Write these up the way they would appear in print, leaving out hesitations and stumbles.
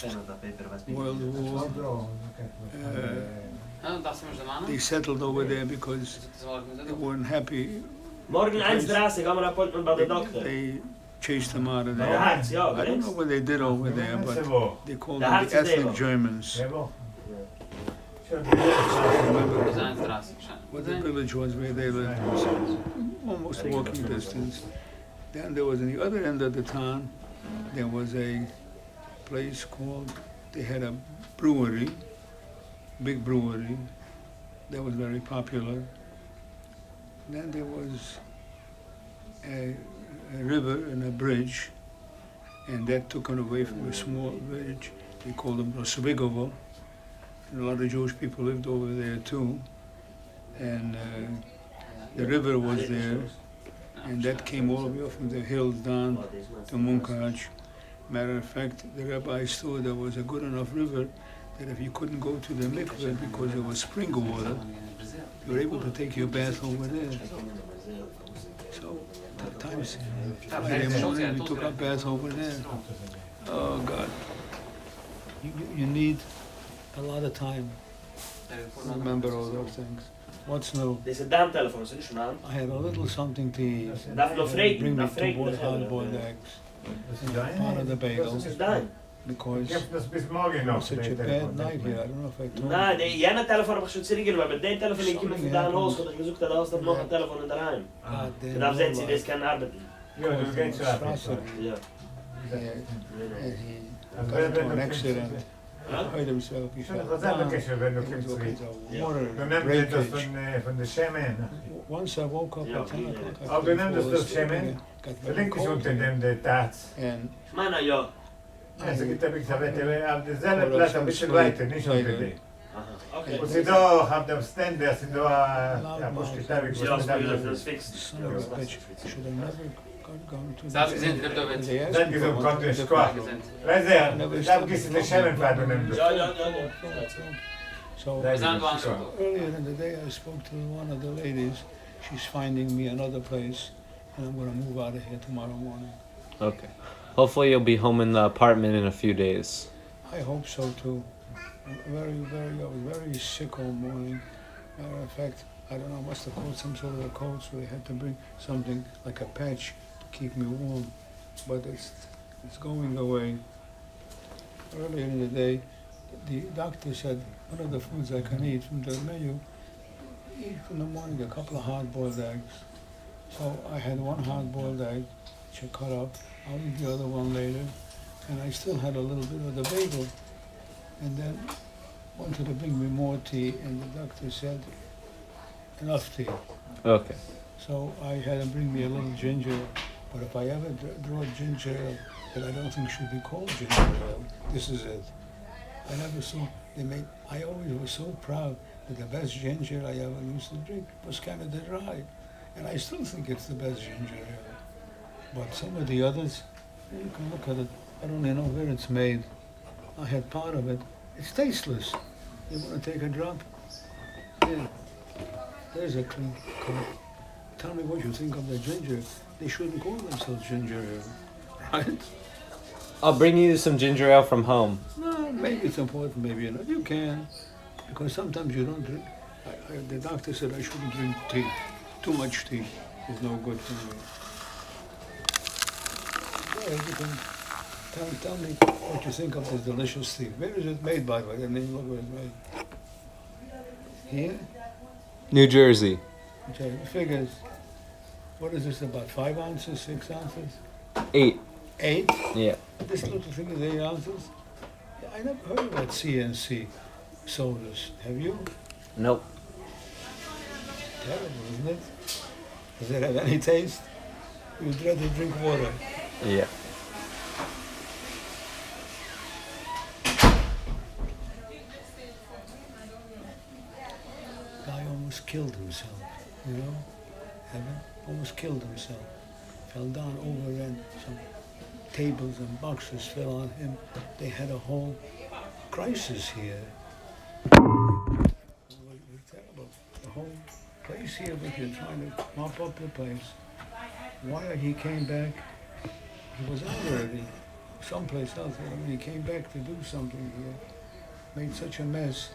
First World War, they settled over there because they weren't happy. Morgen 1:30 haben wir ein Appointment bei der Doktor. They chased them out of there. Ja, I don't know what they did over there, but they called them Hearts the of ethnic Devo. Germans. What the village was where they lived was almost walking distance. Then there was on the other end of the town, there was a place called, they had a brewery, big brewery, that was very popular. Then there was a river and a bridge, and that took it away from a small village. They called them Rosvigovo. And a lot of Jewish people lived over there too. And the river was there, and that came all the way up from the hills down to Munkach. Matter of fact, the rabbis thought there was a good enough river that if you couldn't go to the mikveh because it was spring water, you were able to take your bath over there. So, at times, Friday morning, we took our bath over there. Oh, God. You need a lot of time to remember all those things. What's new? Dit is een damtelefoon, is het niet zo naam? I had a little something to eat. Darf nog vreten, Bring me darf vreten. two hard-boiled eggs. Part of the bagel. Is dein? Because Ich hab das bis morgen it noch. was such a bad night here. I don't know if I told Nee, you. die jene telefoon heb ik schon zurückgegeben, maar met die telefoon ik iemand vandaan in huis, want ik bezoek dat er nog een telefoon in de ruim. God damn En dan zegt ze, lowlife. dit kan arbeiden. Ja, das geht schon ab. Ja. And he got into an accident. Hurt himself. He Schon fell das selbe down. Kescher, wenn du It was kommst okay, zurück. so water Du nimmst das breakage. von der Schemen. Once I woke up at 10 o'clock, I Oh, du couldn't nimmst fall das asleep Schemen? again. Got very Verlinkt ist cold. unter dem der Tats. And Ich meine, ja. Also gibt es auf derselbe Platz ein bisschen weiter, nicht unter dem. Okay. Und sie da haben den Stand, der sind da ein paar Stücke. Ja, dat is fix. son of a bitch, should have never gone to Zelfs gezien, dit hebben we They asked Dann me gesagt, for kommt one. der Squad. Weißt du, da gehst du die Schemen fahren und nimmst Ja, ja, ja. So We zijn gewoon earlier in the day, I spoke to one of the ladies. She's finding me another place, and I'm going to move out of here tomorrow morning. Okay. Hopefully you'll be home in the apartment in a few days. I hope so too. I was very sick all morning. Matter of fact, I don't know, I must have caught some sort of a cold, so they had to bring something like a patch to keep me warm. But it's going away. Earlier in the day, the doctor said one of the foods I can eat from the menu, eat in the morning a couple of hard-boiled eggs. So I had one hard-boiled egg, which I cut up. I'll eat the other one later. And I still had a little bit of the bagel. And then wanted to bring me more tea, and the doctor said, enough tea. Okay. So I had him bring me a little ginger ale. But if I ever draw ginger ale that I don't think should be called ginger ale, this is it. I never saw, I always was so proud that the best ginger I ever used to drink was Canada Dry. And I still think it's the best ginger ale. But some of the others, you can look at it, I don't even know where it's made. I had part of it. It's tasteless. You want to take a drop? Yeah. There's a clean cup. Tell me what you think of the ginger. They shouldn't call themselves ginger ale, right? I'll bring you some ginger ale from home. No, maybe it's important, maybe not. You can, because sometimes you don't drink. The doctor said I shouldn't drink tea. Too much tea is no good for me. Go ahead, you can tell me what you think of this delicious tea. Where is it made, by the way? And then look where it's made. Here? New Jersey. Okay, it figures. What is this, about 5 ounces, 6 ounces? 8. 8? Yeah. This little thing is 8 ounces? Yeah, I never heard about CNC sodas. Have you? Nope. Terrible, isn't it? Does it have any taste? You'd rather drink water. Yeah. Guy almost killed himself, you know? Evan almost killed himself. Fell down, overran. Some tables and boxes fell on him. They had a whole crisis here. It was terrible. The whole place here, but you're trying to mop up the place. Why he came back, he was out already. someplace else. I mean, he came back to do something here, made such a mess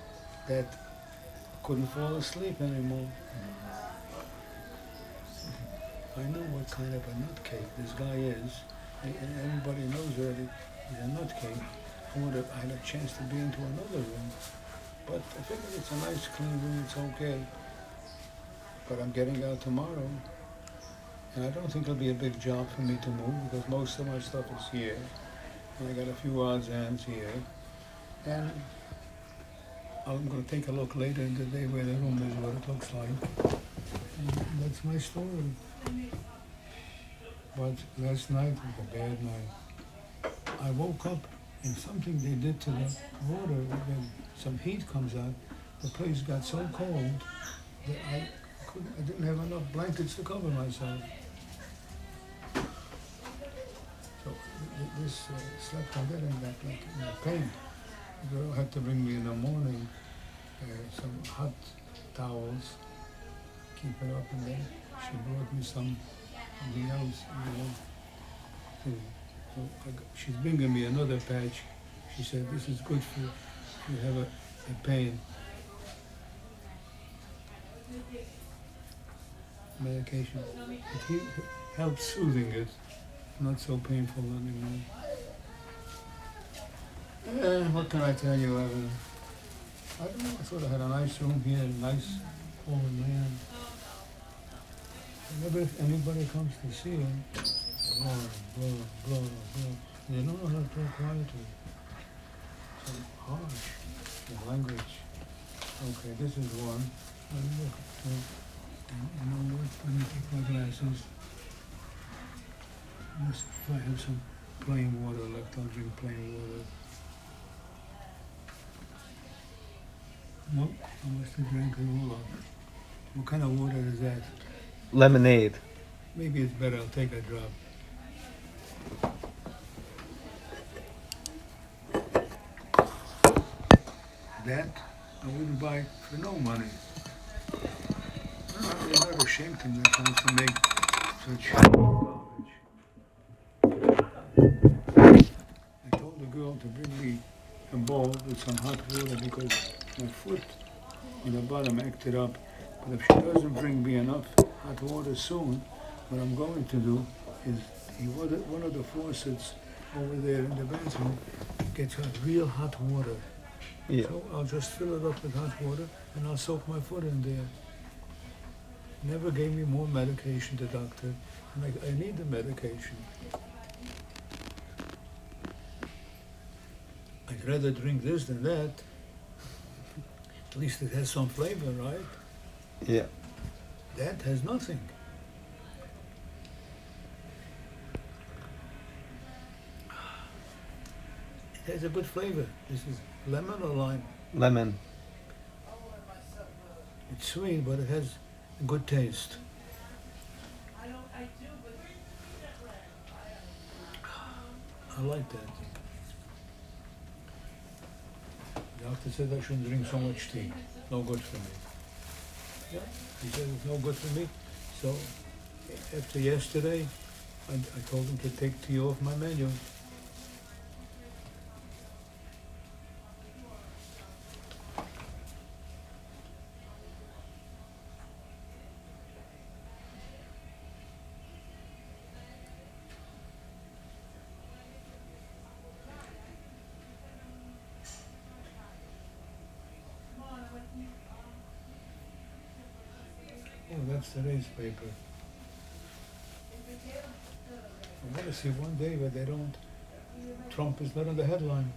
that I couldn't fall asleep anymore. I know what kind of a nutcase this guy is, and everybody knows that he's a nutcase. I had a chance to be into another room, but I figured it's a nice, clean room, it's okay. But I'm getting out tomorrow, and I don't think it'll be a big job for me to move because most of my stuff is here. And I got a few odds and ends here, and I'm going to take a look later in the day where the room is, what it looks like. And that's my story. But last night was a bad night. I woke up and something they did to the water, when some heat comes out, the place got so cold that I didn't have enough blankets to cover myself. So this slept on bed and got like in pain. The girl had to bring me in the morning some hot towels, keep it up, and then she brought me something else. So she's bringing me another patch. She said, this is good for if you have a pain. Medication. It helps soothing it, not so painful anymore. What can I tell you, Evan? I don't know, I thought I had a nice room here, a nice old man. Whenever if anybody comes to see him, blah, blah, blah, blah. They don't know how to talk quietly. So harsh, the language. Okay, this is one. Let me look. You know what? Let me take my glasses. Let's see if I have some plain water left. I'll drink plain water. Nope, I must have drank it all up. What kind of water is that? Lemonade. Maybe it's better I'll take a drop. That I wouldn't buy for no money. They're not ashamed of themselves to make such garbage. I told the girl to bring me a bowl with some hot water because my foot on the bottom acted up. But if she doesn't bring me enough hot water soon, what I'm going to do is one of the faucets over there in the bathroom gets hot, real hot water. Yeah. So I'll just fill it up with hot water and I'll soak my foot in there. Never gave me more medication, the doctor. I'm like, I need the medication. I'd rather drink this than that. At least it has some flavor, right? Yeah. That has nothing. It has a good flavor. This is lemon or lime? Lemon. It's sweet, but it has a good taste. I like that. The doctor said I shouldn't drink so much tea. No good for me. Yeah, he said it's no good for me. So after yesterday, I told him to take tea off my menu. Oh, that's today's paper. I want to see one day where they don't. Trump is not on the headline.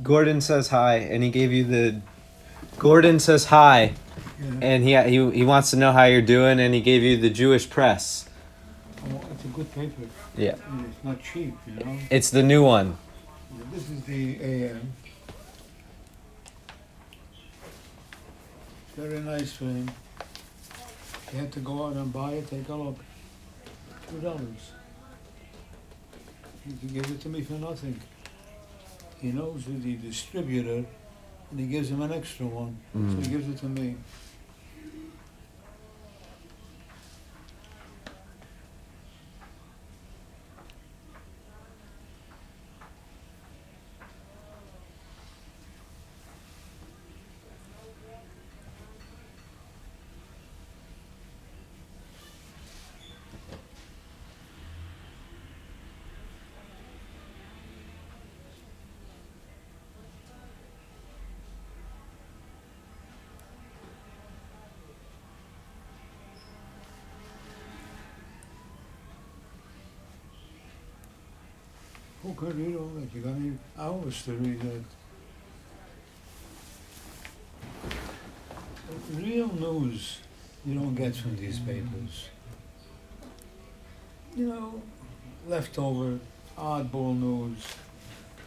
Gordon says hi, and he gave you the. Gordon says hi, Yeah. and he wants to know how you're doing, and he gave you the Jewish Press. Oh, it's a good paper. Yeah. And it's not cheap, you know. It's the new one. Yeah, this is the AM. Very nice for him. You had to go out and buy it. Take a look. $2. He gives it to me for nothing. He knows who's the distributor, and he gives him an extra one. So he gives it to me. Who could read all that? You got any hours to read that. Real news you don't get from these papers. You know, leftover, oddball news.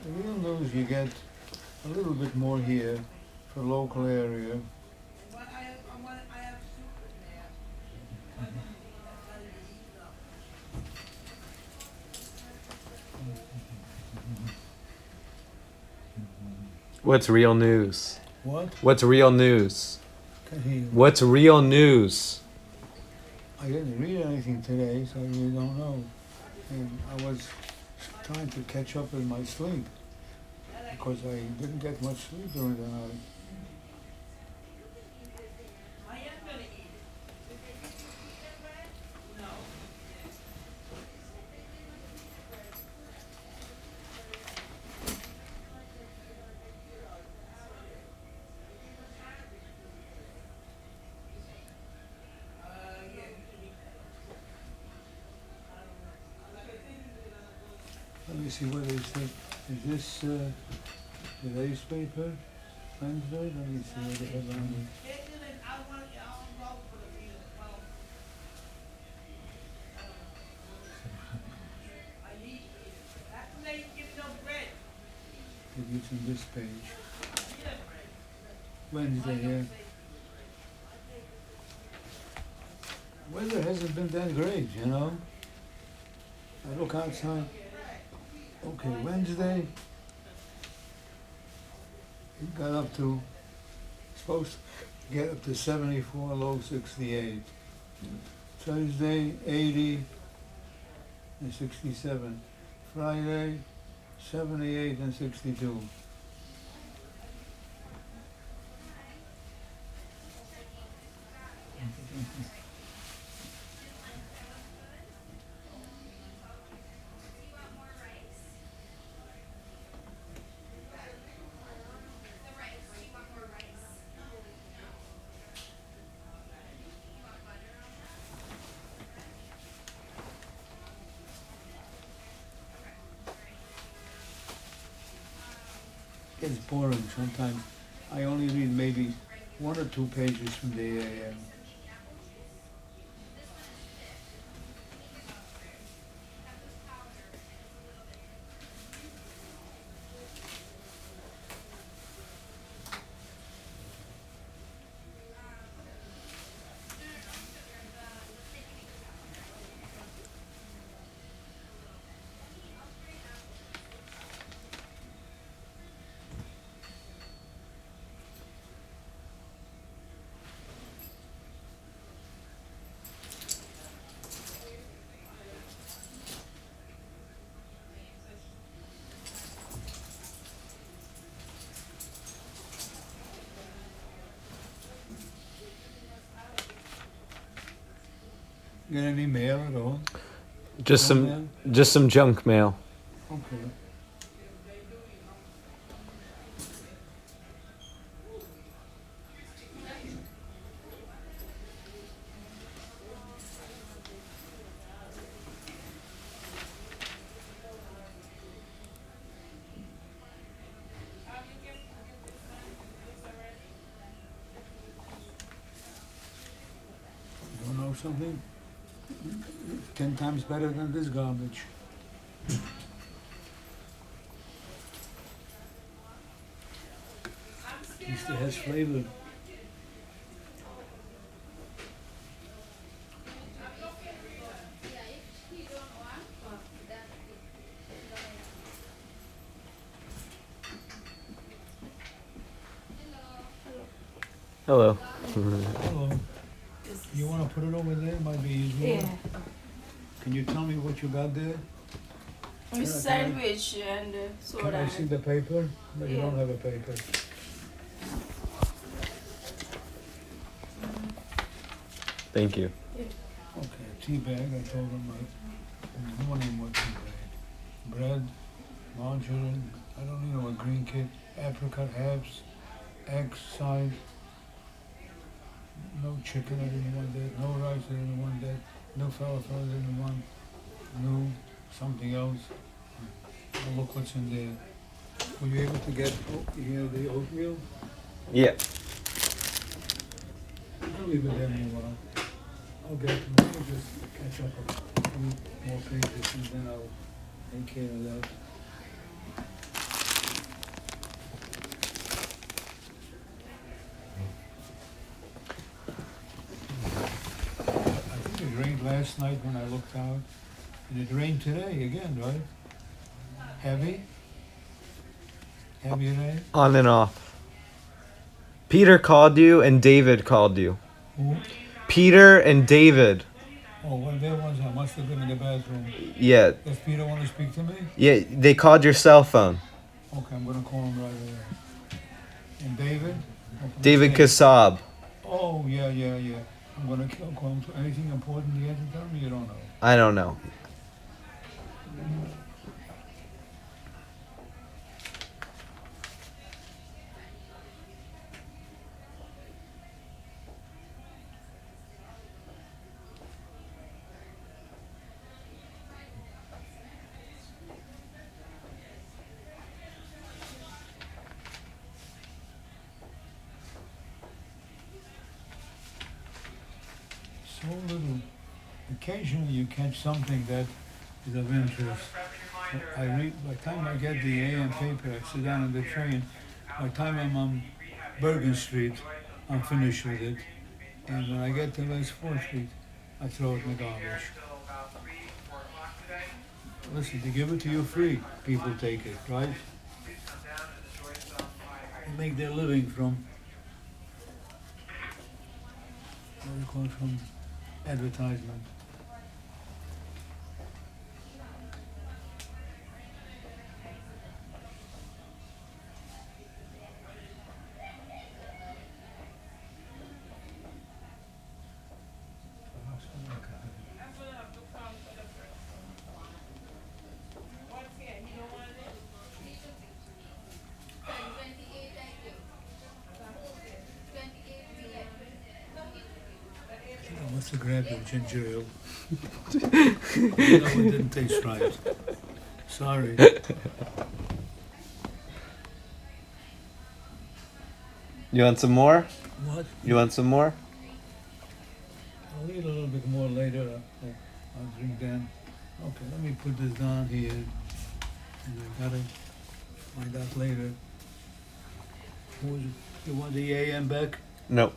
The real news you get a little bit more here for local area. What's real news? What? What's real news? Can he? What's real news? I didn't read anything today, so I really don't know. And I was trying to catch up with my sleep because I didn't get much sleep during the night. Let me see what they said. Is this today's paper? Wednesday? Let me see what they have on it. Maybe it's on this page. Wednesday, yeah. Weather hasn't been that great, you know. I look outside. Okay, Wednesday, it got up to, supposed to get up to 74, low 68. Thursday, 80 and 67. Friday, 78 and 62. It's boring sometimes. I only read maybe 1 or 2 pages from the AM. Get any mail at all? Just No some, mail? just some junk mail. Okay. You know something? 10 times better than this garbage. At least it has flavor. Hello. Hello. You want to put it over there? Might be easier. Yeah. Can you tell me what you got there? With sandwich and Can soda. I see the paper? No, you Yeah. don't have a paper. Thank you. Okay, tea bag. I told them in the morning what tea bag. Bread, margarine. I don't need no green kit. Apricot halves, eggs side. No chicken. I didn't want that. No rice. I didn't want that. No falafel. I didn't want. No something else. Now look what's in there. Were you able to get, the oatmeal? Yeah. I'll leave it there in a while. I'll get, let me just catch up a few more pages and then I'll take care of that. I think it rained last night when I looked out, and it rained today again, right? Heavy? Heavy rain? On and off. Peter called you and David called you. Who? Peter and David. Oh, well, there was, I must have been in the bathroom. Yeah. Does Peter want to speak to me? Yeah, they called your cell phone. Okay, I'm gonna call him right away. And David? David Okay. Kassab. Oh, yeah. I'm gonna call him. Anything important he had to tell me? You don't know. I don't know. So little. Occasionally you catch something that is of interest. I read, by the time I get the AM paper, I sit down on the train. By the time I'm on Bergen Street, I'm finished with it. And when I get to West 4th Street, I throw it in the garbage. Listen, they give it to you free. People take it, right? They make their living from, what do you call it, from advertisement. I must have grabbed your ginger ale. You know, it didn't taste right. Sorry. You want some more? What? You want some more? I'll eat a little bit more later. I'll drink then. Okay, let me put this down here. And I gotta find out later. Who was it? You want the AM back? Nope.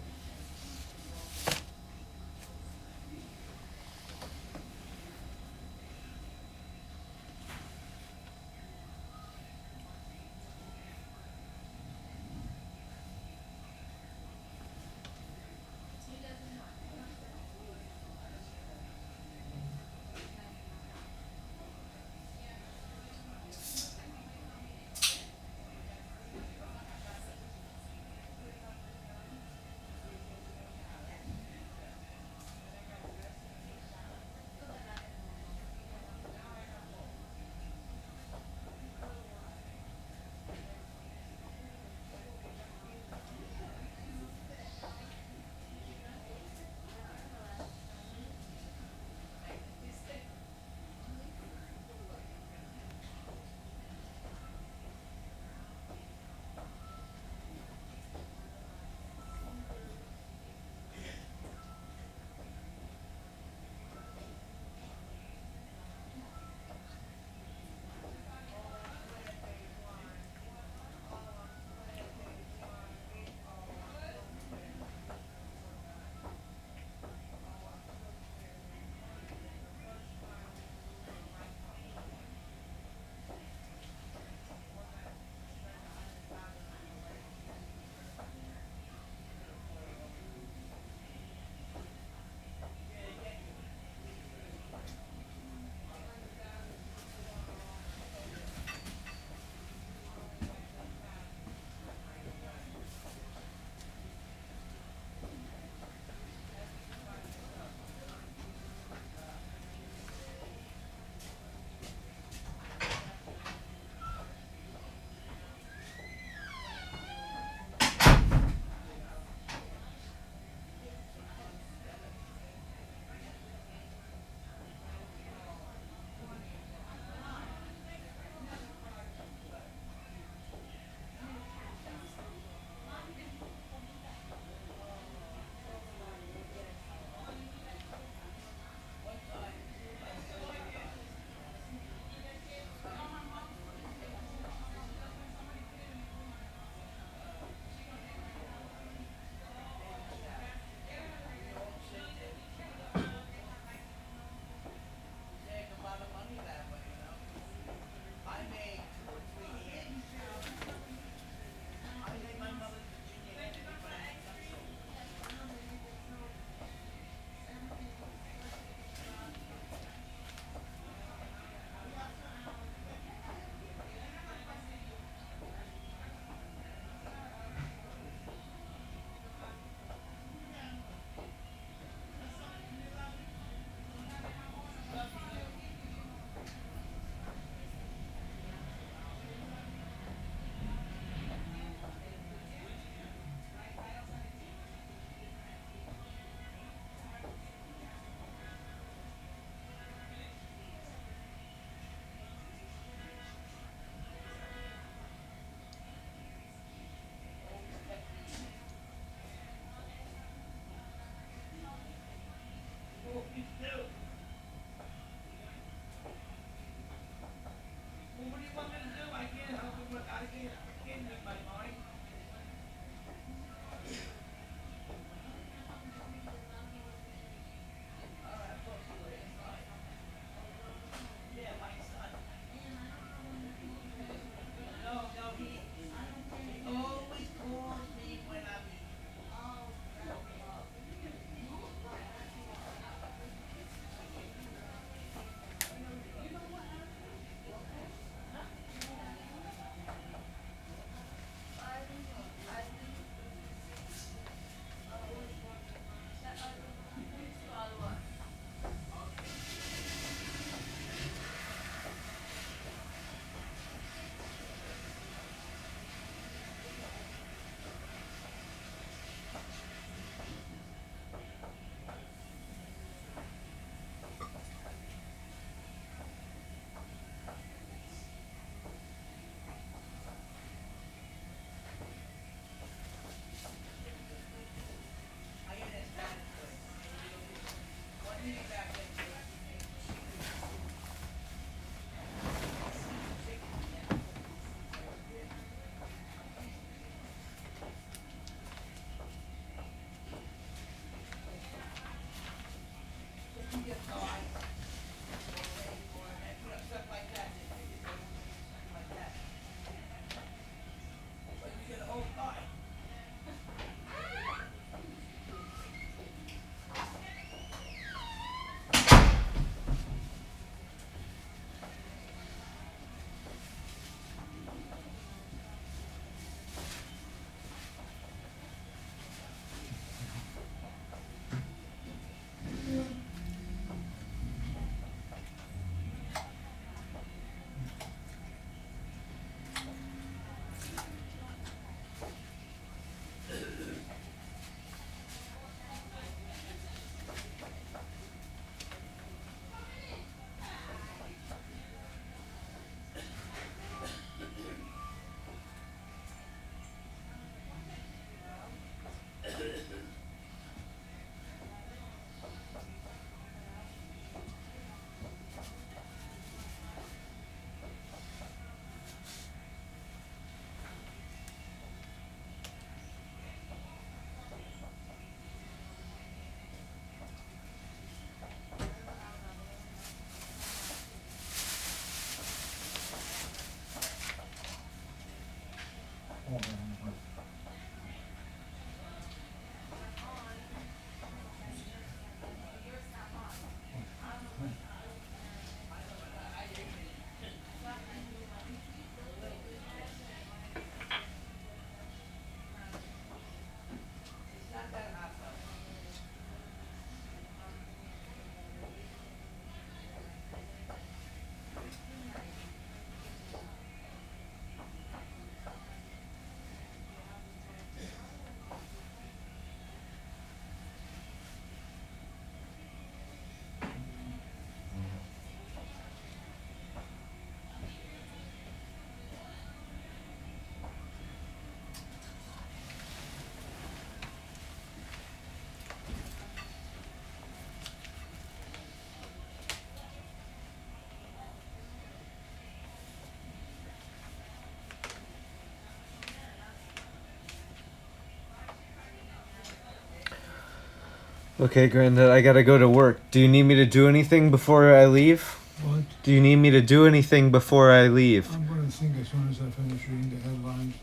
Okay, Granddad, I gotta go to work. Do you need me to do anything before I leave? What? Do you need me to do anything before I leave? I'm gonna think as soon as I finish reading the headlines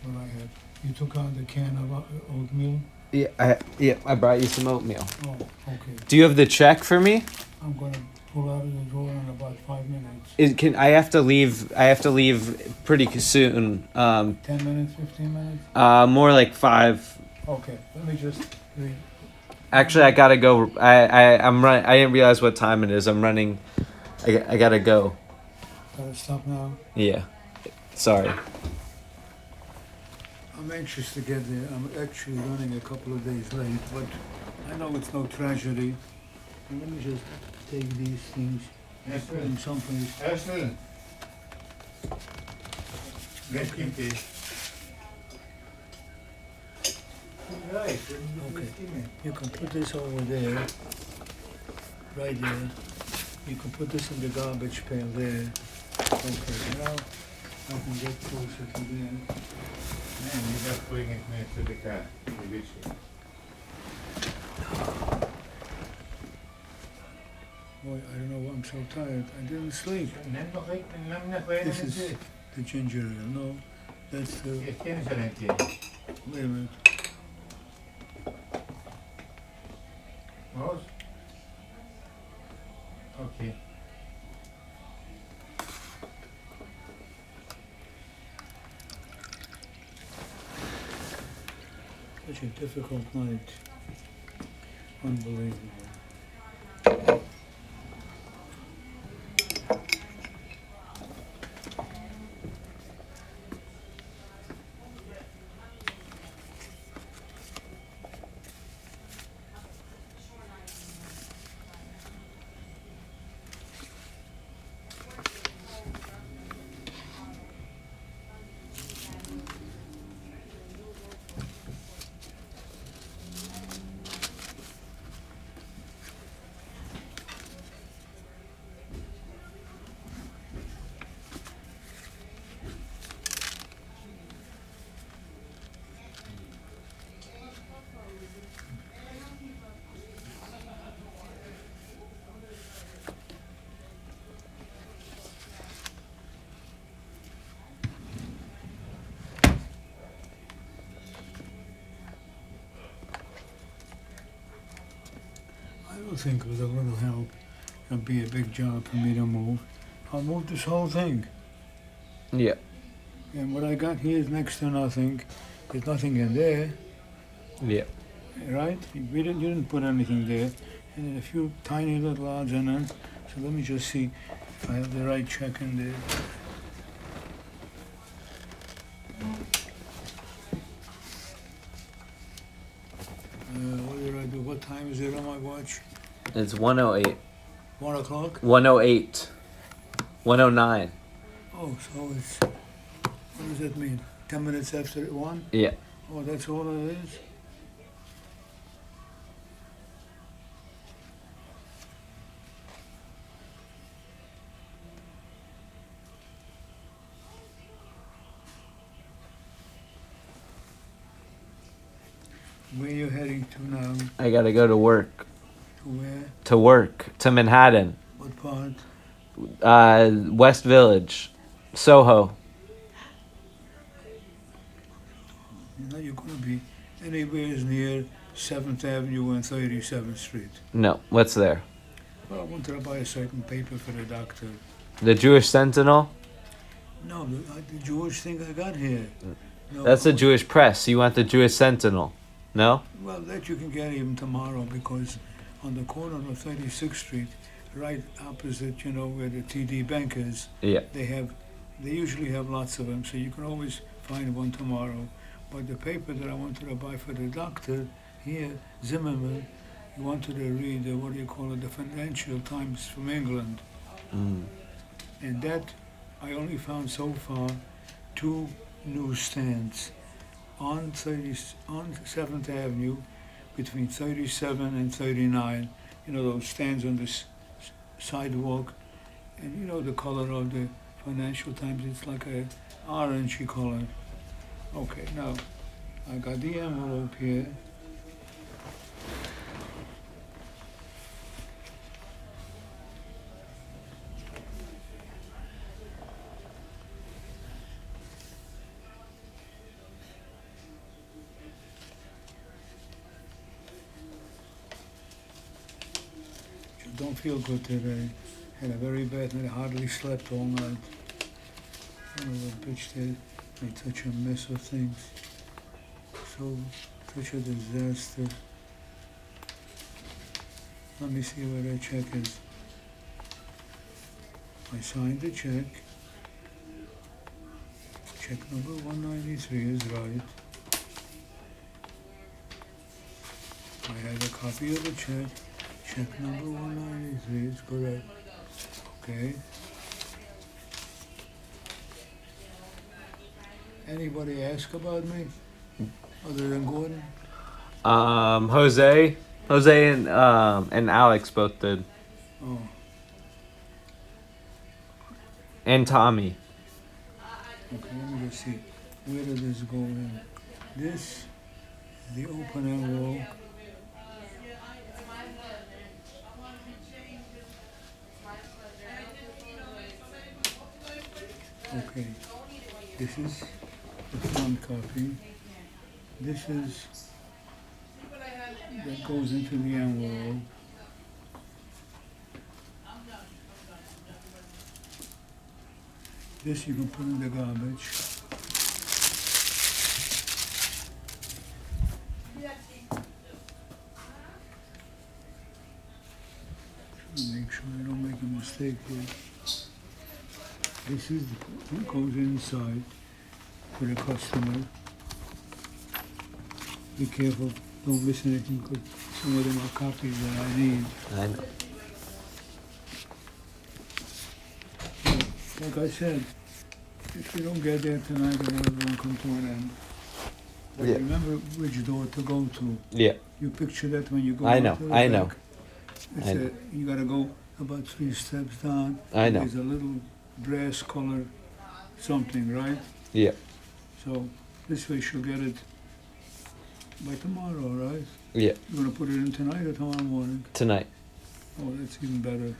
what I had. You took out the can of oatmeal? Yeah, I brought you some oatmeal. Oh, okay. Do you have the check for me? I'm gonna pull out of the drawer in about 5 minutes. I have to leave. I have to leave pretty soon. 10 minutes, 15 minutes? More like 5. Okay, let me just read. Actually, I gotta go. I'm running. I didn't realize what time it is. I'm running. I gotta go. Gotta stop now. Yeah. Sorry. I'm anxious to get there. I'm actually running a couple of days late, but I know it's no tragedy. And let me just take these things and put them someplace. Ashley. Get kitty. Right. Okay. You can put this over there, right there. You can put this in the garbage pail there. Okay, now I can get closer to there. Man, you just bring it next to the car. The bitch. Boy, I don't know why I'm so tired. I didn't sleep. Neem nog één This is the ginger ale. No, that's the. Je kent er een keer. Wait a minute. Roos? Oké. Such a difficult night. Unbelievable. I don't think with a little help it'll be a big job for me to move. I'll move this whole thing. Yeah. And what I got here is next to nothing. There's nothing in there, Yeah. right? You didn't put anything there. And then a few tiny little odds in it. So let me just see if I have the right check in there. What did I do? What time is it on my watch? It's 1:08. 1 o'clock? 1:08. 1:09. Oh, so it's, what does that mean? 10 minutes after 1? Yeah. Oh, that's all it is? Where you heading to now? I gotta go to work. To where? To work. To Manhattan. What part? West Village. Soho. You're going to be anywhere near 7th Avenue and 37th Street. No. What's there? Well, I wanted to buy a certain paper for the doctor. The Jewish Sentinel? No, the Jewish thing I got here. No, That's the Jewish Press. You want the Jewish Sentinel? No? Well, that you can get even tomorrow because on the corner of 36th Street, right opposite, where the TD Bank is, Yeah. they usually have lots of them, so you can always find one tomorrow. But the paper that I wanted to buy for the doctor here, Zimmerman, he wanted to read the Financial Times from England. Mm. And that, I only found so far 2 newsstands on 7th Avenue between 37 and 39. Those stands on the sidewalk. And the color of the Financial Times, it's like a orangey color. Okay, now I got the envelope here. don't feel good today. Had a very bad night. I hardly slept all night. I don't know what bitch did. Made such a mess of things. So, such a disaster. Let me see where that check is. I signed the check. Check number 193 is right. I have a copy of the check. Check number 193 is correct. Okay. Anybody ask about me? Other than Gordon? Jose and Alex both did, Oh, and Tommy. okay, let me just see. Where did this go in? This is the open envelope. Okay, this is the front copy. This is, that goes into the envelope. This you can put in the garbage. Make sure I don't make a mistake here. This is what goes inside for the customer. Be careful, don't miss anything, because some of them are copies that I need. I know. Like I said, if you don't get there tonight, then it won't come to an end. But Yeah. remember which door to go to. Yeah, You picture that when you go I out know, to the I know. back. It's I know. you gotta go about 3 steps down. I know. There's a little brass color something, right? Yeah. So this way she'll get it by tomorrow, right? Yeah. You gonna put it in tonight or tomorrow morning? Tonight. Oh, that's even better.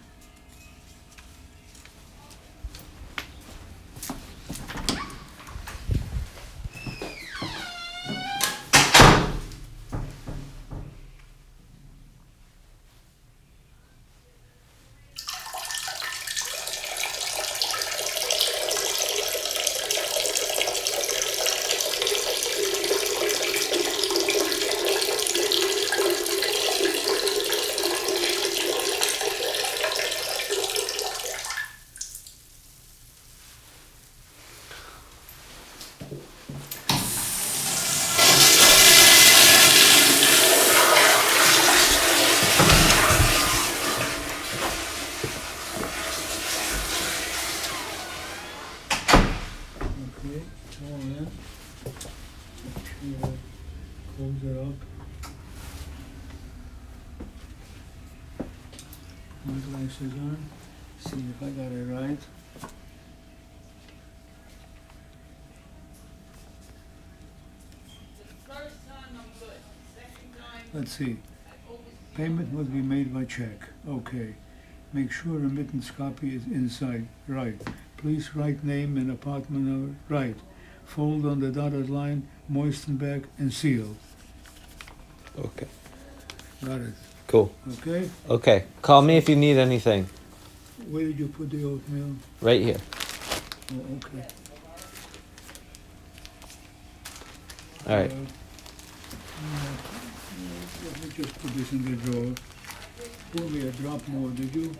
Okay, it's all in. Sure, close it up. Put my glasses on, see if I got it right. Let's see. Payment must be made by check. Okay. Make sure remittance copy is inside. Right. Please write name and apartment number. Right. Fold on the dotted line, moisten back, and seal. Okay. Got it. Cool. Okay? Okay. Call me if you need anything. Where did you put the oatmeal? Right here. Oh, okay. All right. Let me just put this in the drawer. Pour me a drop more, did you?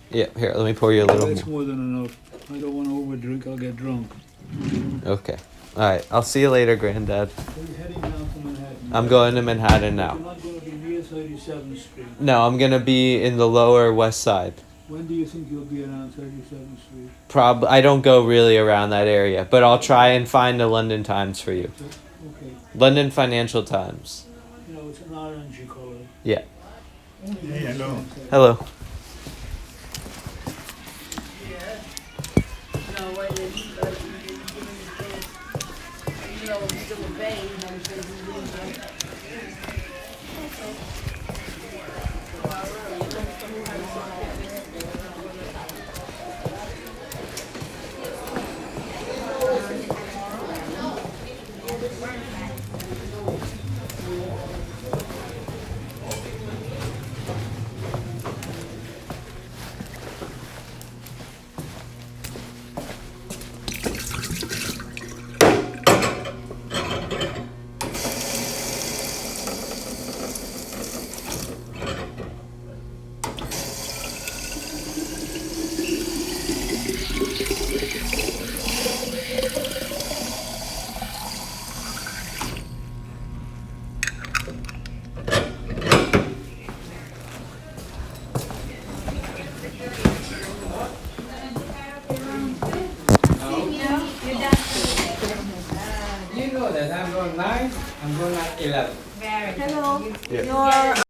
Yeah. Here. Let me pour you a little That's more. more than enough. I don't want to overdrink, I'll get drunk. Okay. All right. I'll see you later, Granddad. So you're heading down to Manhattan? I'm going to Manhattan You're now. not going to be near 37th Street. No, I'm gonna be in the lower west side. When do you think you'll be around 37th Street? I don't go really around that area, but I'll try and find the London Times for you. Okay. London Financial Times. You know, it's an orangey color. Yeah. Hey, hello. Hello. No, when you know, he's still a baby, and he says he's doing that. on 9, I'm going at 11. Very good. Hello. You- you get it.